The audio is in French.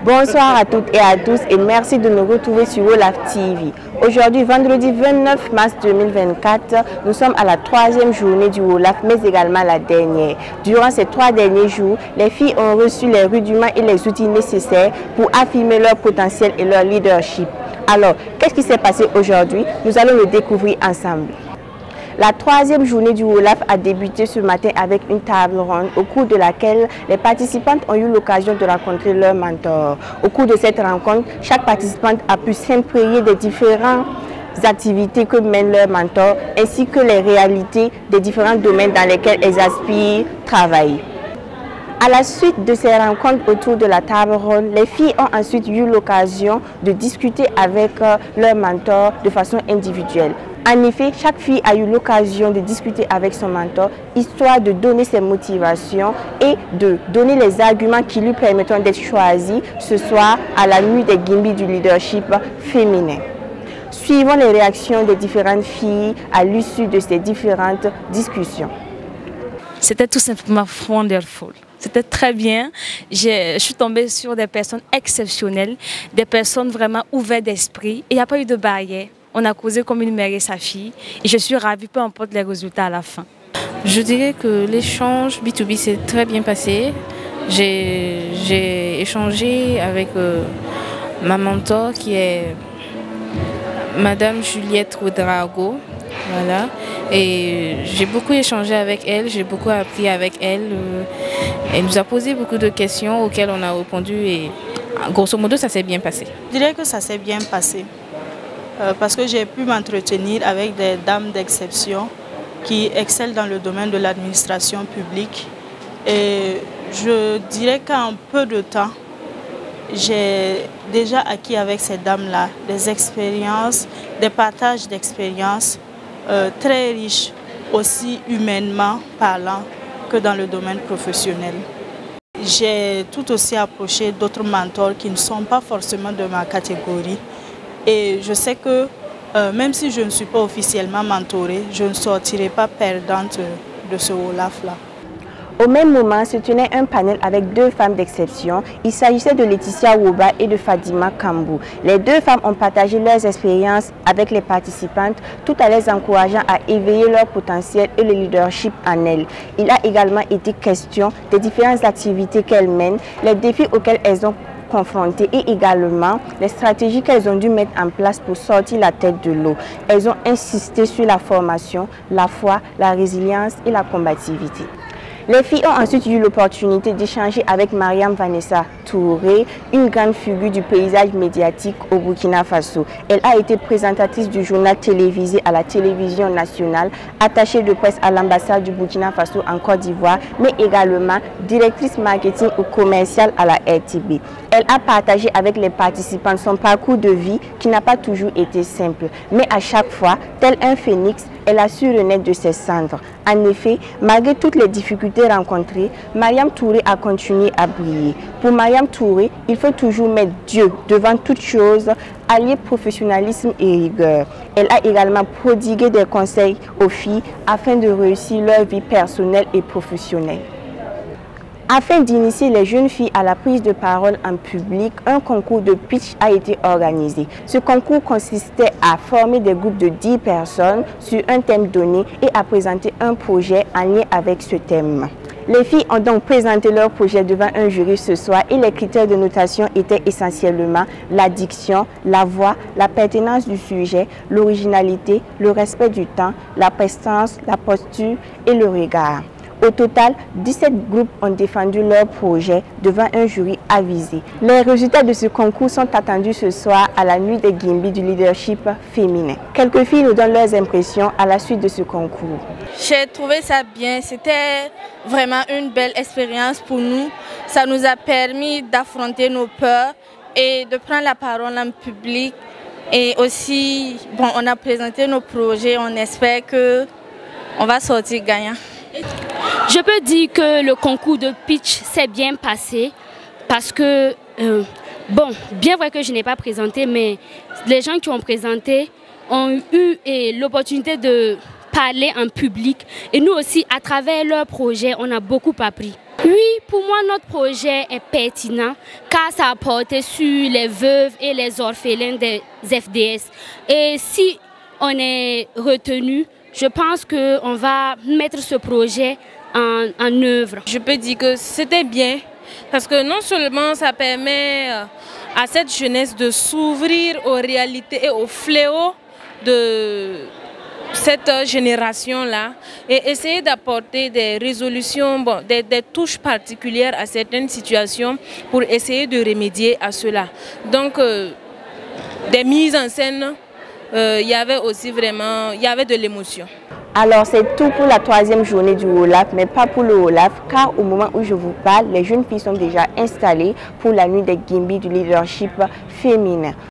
Bonsoir à toutes et à tous et merci de nous retrouver sur Olaf TV. Aujourd'hui, vendredi 29 mars 2024, nous sommes à la 3e journée du Olaf, mais également la dernière. Durant ces 3 derniers jours, les filles ont reçu les rudiments et les outils nécessaires pour affirmer leur potentiel et leur leadership. Alors, qu'est-ce qui s'est passé aujourd'hui? Nous allons le découvrir ensemble. La 3e journée du Olaf a débuté ce matin avec une table ronde au cours de laquelle les participantes ont eu l'occasion de rencontrer leur mentor. Au cours de cette rencontre, chaque participante a pu s'imprégner des différentes activités que mène leur mentor ainsi que les réalités des différents domaines dans lesquels elles aspirent travailler. À la suite de ces rencontres autour de la table ronde, les filles ont ensuite eu l'occasion de discuter avec leur mentor de façon individuelle. En effet, chaque fille a eu l'occasion de discuter avec son mentor, histoire de donner ses motivations et de donner les arguments qui lui permettront d'être choisie ce soir à la nuit des Gimbi du leadership féminin. Suivons les réactions des différentes filles à l'issue de ces différentes discussions. C'était tout simplement wonderful. C'était très bien. Je suis tombée sur des personnes exceptionnelles, des personnes vraiment ouvertes d'esprit. Et il n'y a pas eu de barrière. On a causé comme une mère et sa fille. Et je suis ravie, peu importe les résultats à la fin. Je dirais que l'échange B2B s'est très bien passé. J'ai échangé avec ma mentor qui est Madame Juliette Ouedraogo. Voilà. Et j'ai beaucoup échangé avec elle, j'ai beaucoup appris avec elle. Elle nous a posé beaucoup de questions auxquelles on a répondu et grosso modo ça s'est bien passé. Je dirais que ça s'est bien passé parce que j'ai pu m'entretenir avec des dames d'exception qui excellent dans le domaine de l'administration publique. Et je dirais qu'en peu de temps, j'ai déjà acquis avec ces dames-là des expériences, des partages d'expériences très riches, aussi humainement parlant que dans le domaine professionnel. J'ai tout aussi approché d'autres mentors qui ne sont pas forcément de ma catégorie. Et je sais que même si je ne suis pas officiellement mentorée, je ne sortirai pas perdante de ce Olaf-là. Au même moment, se tenait un panel avec 2 femmes d'exception. Il s'agissait de Laetitia Woba et de Fadima Kambou. Les 2 femmes ont partagé leurs expériences avec les participantes, tout en les encourageant à éveiller leur potentiel et le leadership en elles. Il a également été question des différentes activités qu'elles mènent, les défis auxquels elles ont confrontées et également les stratégies qu'elles ont dû mettre en place pour sortir la tête de l'eau. Elles ont insisté sur la formation, la foi, la résilience et la combativité. Les filles ont ensuite eu l'opportunité d'échanger avec Mariam Vanessa Touré, une grande figure du paysage médiatique au Burkina Faso. Elle a été présentatrice du journal télévisé à la télévision nationale, attachée de presse à l'ambassade du Burkina Faso en Côte d'Ivoire, mais également directrice marketing ou commerciale à la RTB. Elle a partagé avec les participants son parcours de vie qui n'a pas toujours été simple, mais à chaque fois, tel un phénix, elle a su renaître de ses cendres. En effet, malgré toutes les difficultés rencontrées, Mariam Touré a continué à briller. Pour Mariam Touré, il faut toujours mettre Dieu devant toute chose, allier professionnalisme et rigueur. Elle a également prodigué des conseils aux filles afin de réussir leur vie personnelle et professionnelle. Afin d'initier les jeunes filles à la prise de parole en public, un concours de pitch a été organisé. Ce concours consistait à former des groupes de 10 personnes sur un thème donné et à présenter un projet en lien avec ce thème. Les filles ont donc présenté leur projet devant un jury ce soir et les critères de notation étaient essentiellement la diction, la voix, la pertinence du sujet, l'originalité, le respect du temps, la prestance, la posture et le regard. Au total, 17 groupes ont défendu leur projet devant un jury avisé. Les résultats de ce concours sont attendus ce soir à la nuit des Gimbi du leadership féminin. Quelques filles nous donnent leurs impressions à la suite de ce concours. J'ai trouvé ça bien, c'était vraiment une belle expérience pour nous. Ça nous a permis d'affronter nos peurs et de prendre la parole en public. Et aussi, bon, on a présenté nos projets, on espère qu'on va sortir gagnant. Je peux dire que le concours de pitch s'est bien passé parce que, bon, bien vrai que je n'ai pas présenté, mais les gens qui ont présenté ont eu l'opportunité de parler en public et nous aussi, à travers leur projet, on a beaucoup appris. Oui, pour moi, notre projet est pertinent car ça a porté sur les veuves et les orphelins des FDS. Et si on est retenu, je pense qu'on va mettre ce projet en œuvre. Je peux dire que c'était bien parce que non seulement ça permet à cette jeunesse de s'ouvrir aux réalités et aux fléaux de cette génération-là et essayer d'apporter des résolutions, bon, des touches particulières à certaines situations pour essayer de remédier à cela. Donc, des mises en scène, il y avait aussi vraiment, il y avait de l'émotion. Alors c'est tout pour la 3e journée du WOLAF, mais pas pour le WOLAF, car au moment où je vous parle, les jeunes filles sont déjà installées pour la nuit des Gimbi du leadership féminin.